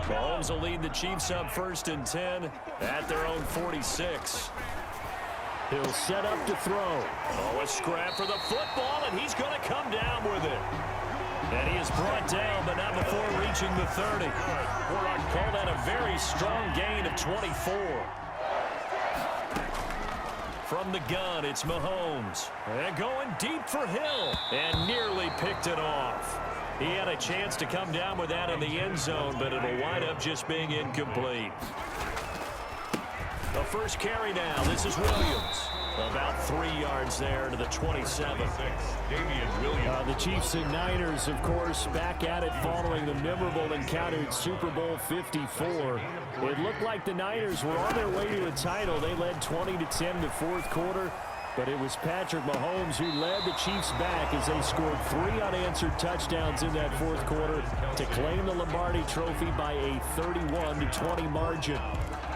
Mahomes will lead the Chiefs up 1st and 10 at their own 46. He'll set up to throw. Oh, a scrap for the football, and he's going to come down with it. And he is brought down, but not before reaching the 30. Or I'd call that a very strong gain of 24. From the gun, it's Mahomes. And going deep for Hill. And nearly picked it off. He had a chance to come down with that in the end zone, but it'll wind up just being incomplete. The first carry now. This is Williams. About 3 yards there to the 27. The Chiefs and Niners, of course, back at it following the memorable encounter in Super Bowl 54. It looked like the Niners were on their way to a title. They led 20-10 the fourth quarter. But it was Patrick Mahomes who led the Chiefs back as they scored 3 unanswered touchdowns in that fourth quarter to claim the Lombardi Trophy by a 31-20 margin.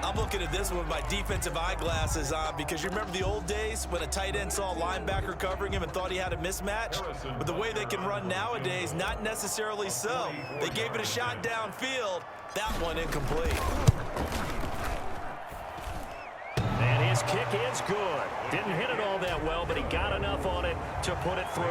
I'm looking at this one with my defensive eyeglasses on because you remember the old days when a tight end saw a linebacker covering him and thought he had a mismatch? But the way they can run nowadays, not necessarily so. They gave it a shot downfield. That one incomplete. And his kick is good. Didn't hit it all that well, but he got enough on it to put it through.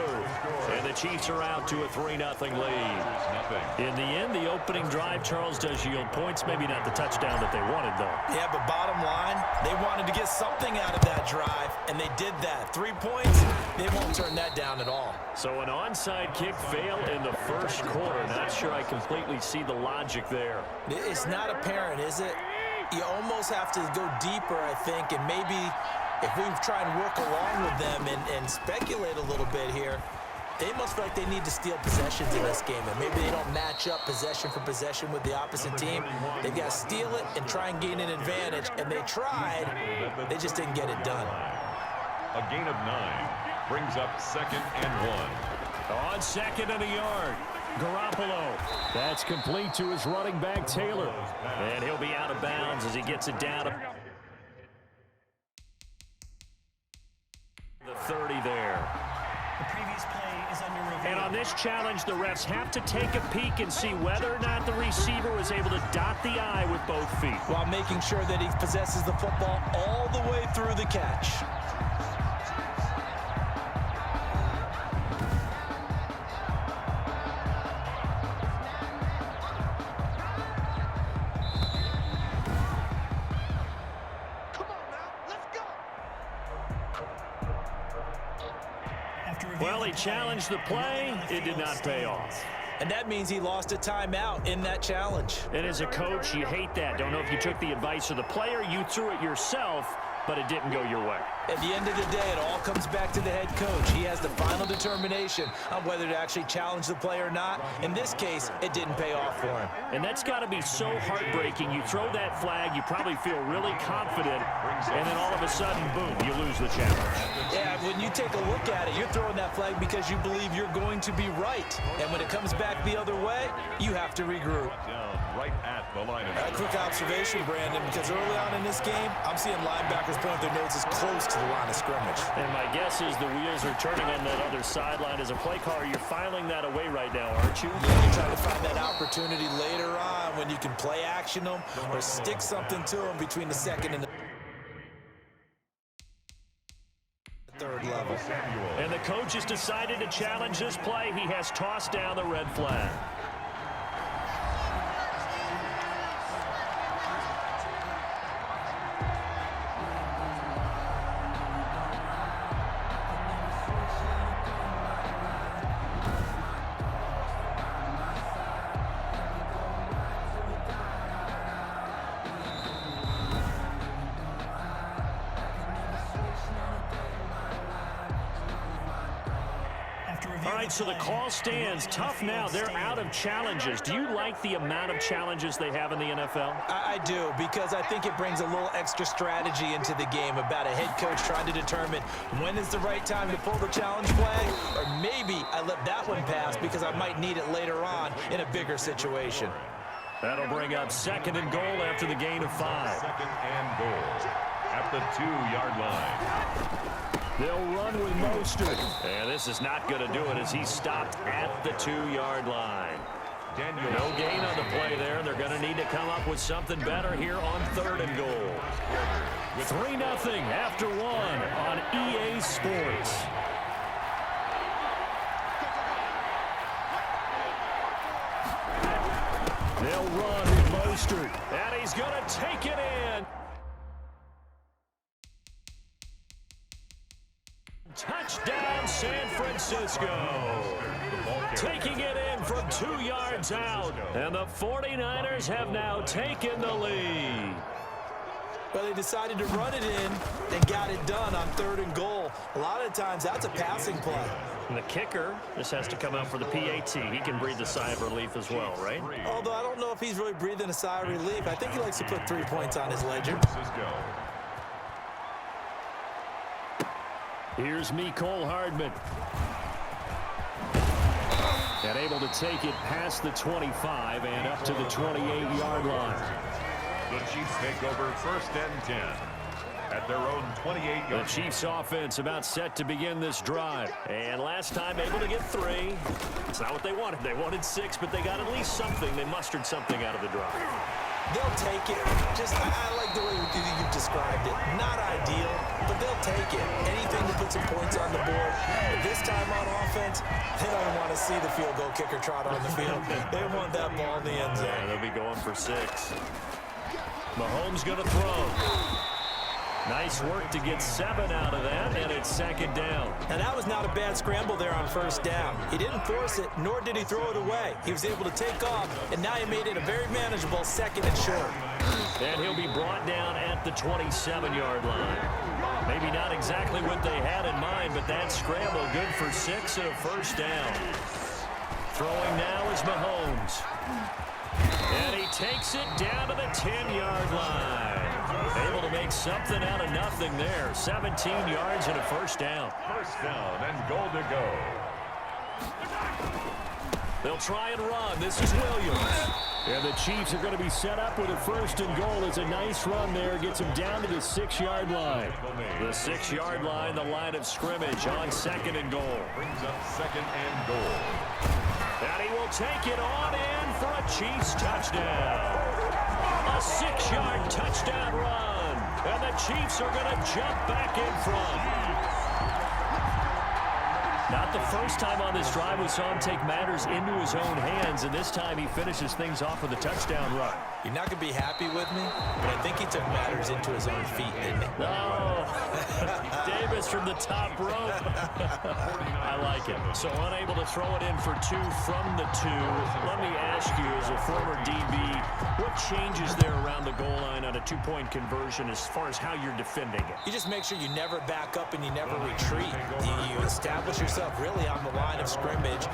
And the Chiefs are out to a 3-0 lead. In the end, the opening drive, Charles, does yield points. Maybe not the touchdown that they wanted, though. Yeah, but bottom line, they wanted to get something out of that drive, and they did that. 3 points, they won't turn that down at all. So an onside kick fail in the first quarter. Not sure I completely see the logic there. It's not apparent, is it? You almost have to go deeper, I think, and maybe if we try and work along with them and speculate a little bit here, they must feel like they need to steal possessions in this game, and maybe they don't match up possession for possession with the opposite team. They've got to steal it and try and gain an advantage, and they tried. They just didn't get it done. A gain of 9 brings up 2nd and 1. On 2nd and a yard. Garoppolo. That's complete to his running back, Taylor. And he'll be out of bounds as he gets it down to the 30 there. The previous play is under review. And on this challenge, the refs have to take a peek and see whether or not the receiver was able to dot the I with both feet. While making sure that he possesses the football all the way through the catch. Well, he challenged the play. It did not pay off. And that means he lost a timeout in that challenge. And as a coach, you hate that. Don't know if you took the advice of the player, you threw it yourself, but it didn't go your way. At the end of the day, it all comes back to the head coach. He has the final determination on whether to actually challenge the play or not. In this case, it didn't pay off for him. And that's got to be so heartbreaking. You throw that flag, you probably feel really confident, and then all of a sudden, boom, you lose the challenge. Yeah, when you take a look at it, you're throwing that flag because you believe you're going to be right. And when it comes back the other way, you have to regroup. Right at the line of A quick observation, Brandon, because early on in this game, I'm seeing linebackers point their noses close to the line of scrimmage. And my guess is the wheels are turning on that other sideline. As a play caller, you're filing that away right now, aren't you? Yeah, you're trying to find that opportunity later on when you can play action them or stick something to them between the second and the third level. And the coach has decided to challenge this play. He has tossed down the red flag. All right, so the call stands. Tough now. They're out of challenges. Do you like the amount of challenges they have in the NFL? I do, because I think it brings a little extra strategy into the game about a head coach trying to determine when is the right time to pull the challenge flag, or maybe I let that one pass because I might need it later on in a bigger situation. That'll bring up 2nd and goal after the gain of 5. 2nd and goal at the 2-yard line. They'll run with Mostert. And this is not going to do it as he's stopped at the 2-yard line. No gain on the play there. They're going to need to come up with something better here on 3rd and goal. 3-0 after 1 on EA Sports. They'll run with Mostert. And he's going to take it in. Touchdown, San Francisco. Taking it in from 2 yards out. And the 49ers have now taken the lead. Well, they decided to run it in and got it done on 3rd and goal. A lot of times, that's a passing play. And the kicker just has to come out for the PAT. He can breathe a sigh of relief as well, right? Although I don't know if he's really breathing a sigh of relief. I think he likes to put 3 points on his ledger. Here's Mecole Hardman. And able to take it past the 25 and up to the 28-yard line. The Chiefs take over 1st and 10 at their own 28-yard line. The Chiefs offense about set to begin this drive. And last time able to get 3. It's not what they wanted. They wanted 6, but they got at least something. They mustered something out of the drive. They'll take it. I like the way you've described it. Not ideal, but they'll take it. Anything to put some points on the board. But this time on offense, they don't want to see the field goal kicker trot on the field. They want that ball in the end zone. Yeah, they'll be going for 6. Mahomes going to throw. Nice work to get 7 out of that, and it's 2nd down. And that was not a bad scramble there on 1st down. He didn't force it, nor did he throw it away. He was able to take off, and now he made it a very manageable 2nd and short. And he'll be brought down at the 27-yard line. Maybe not exactly what they had in mind, but that scramble good for 6 and a 1st down. Throwing now is Mahomes. And he takes it down to the 10-yard line. Able to make something out of nothing there. 17 yards and a 1st down. 1st down and goal to go. They'll try and run. This is Williams. And the Chiefs are going to be set up with a 1st and goal. It's a nice run there. Gets them down to the 6-yard line. The 6-yard line, the line of scrimmage on 2nd and goal. Brings up 2nd and goal. And he will take it on in for a Chiefs touchdown. A 6-yard touchdown run. And the Chiefs are going to jump back in front. Not the first time on this drive we saw him take matters into his own hands, and this time he finishes things off with a touchdown run. You're not going to be happy with me, but I think he took matters into his own feet, didn't he? Oh, Davis from the top rope. I like it. So unable to throw it in for 2 from the 2. Let me ask you, as a former DB, what changes there around the goal line on a 2-point conversion as far as how you're defending it? You just make sure you never back up and you never retreat. You establish yourself really on the line of scrimmage.